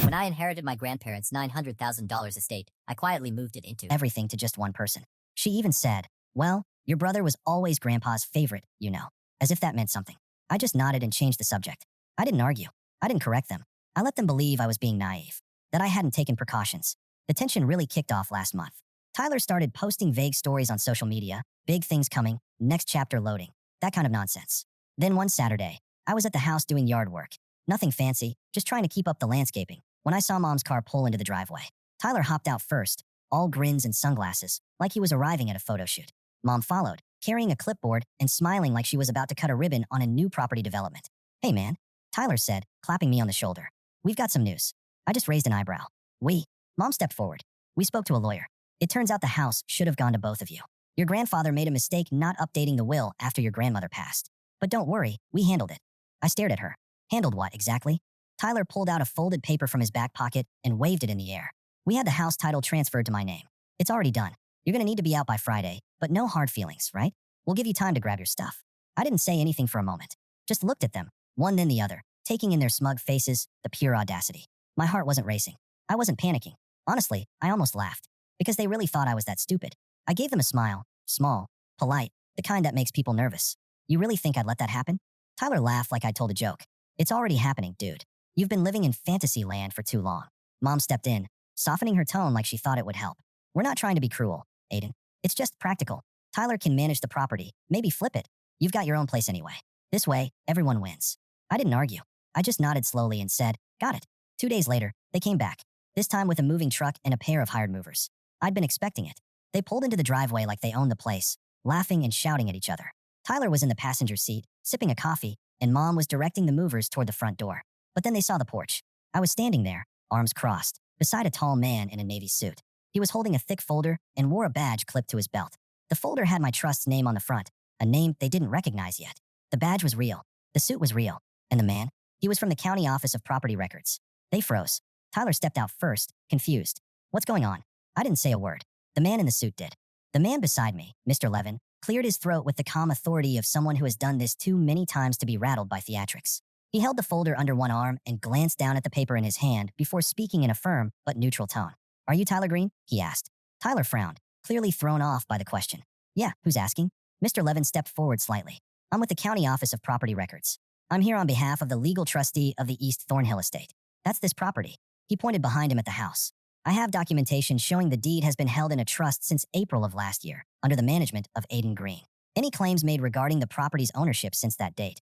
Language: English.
When I inherited my grandparents' $900,000 estate, I quietly moved it into everything to just one person. She even said, "Well, your brother was always Grandpa's favorite, you know," as if that meant something. I just nodded and changed the subject. I didn't argue. I didn't correct them. I let them believe I was being naive, that I hadn't taken precautions. The tension really kicked off last month. Tyler started posting vague stories on social media, big things coming, next chapter loading, that kind of nonsense. Then one Saturday, I was at the house doing yard work. Nothing fancy, just trying to keep up the landscaping, when I saw Mom's car pull into the driveway. Tyler hopped out first, all grins and sunglasses, like he was arriving at a photo shoot. Mom followed, carrying a clipboard and smiling like she was about to cut a ribbon on a new property development. "Hey man," Tyler said, clapping me on the shoulder. "We've got some news." I just raised an eyebrow. Mom stepped forward. "We spoke to a lawyer. It turns out the house should have gone to both of you. Your grandfather made a mistake not updating the will after your grandmother passed. But don't worry, we handled it." I stared at her. "Handled what, exactly?" Tyler pulled out a folded paper from his back pocket and waved it in the air. "We had the house title transferred to my name. It's already done. You're gonna need to be out by Friday, but no hard feelings, right? We'll give you time to grab your stuff." I didn't say anything for a moment. Just looked at them, one then the other, taking in their smug faces, the pure audacity. My heart wasn't racing. I wasn't panicking. Honestly, I almost laughed, because they really thought I was that stupid. I gave them a smile, small, polite, the kind that makes people nervous. "You really think I'd let that happen?" Tyler laughed like I'd told a joke. "It's already happening, dude. You've been living in fantasy land for too long." Mom stepped in, softening her tone like she thought it would help. "We're not trying to be cruel, Aiden. It's just practical. Tyler can manage the property, maybe flip it. You've got your own place anyway. This way, everyone wins." I didn't argue. I just nodded slowly and said, "Got it." 2 days later, they came back, this time with a moving truck and a pair of hired movers. I'd been expecting it. They pulled into the driveway like they owned the place, laughing and shouting at each other. Tyler was in the passenger seat, sipping a coffee, and Mom was directing the movers toward the front door. But then they saw the porch. I was standing there, arms crossed, beside a tall man in a navy suit. He was holding a thick folder and wore a badge clipped to his belt. The folder had my trust's name on the front, a name they didn't recognize yet. The badge was real. The suit was real. And the man? He was from the County Office of Property Records. They froze. Tyler stepped out first, confused. "What's going on?" I didn't say a word. The man in the suit did. The man beside me, Mr. Levin, cleared his throat with the calm authority of someone who has done this too many times to be rattled by theatrics. He held the folder under one arm and glanced down at the paper in his hand before speaking in a firm but neutral tone. "Are you Tyler Green?" he asked. Tyler frowned, clearly thrown off by the question. "Yeah, who's asking?" Mr. Levin stepped forward slightly. "I'm with the County Office of Property Records. I'm here on behalf of the legal trustee of the East Thornhill Estate. That's this property." He pointed behind him at the house. "I have documentation showing the deed has been held in a trust since April of last year, under the management of Aiden Green. Any claims made regarding the property's ownership since that date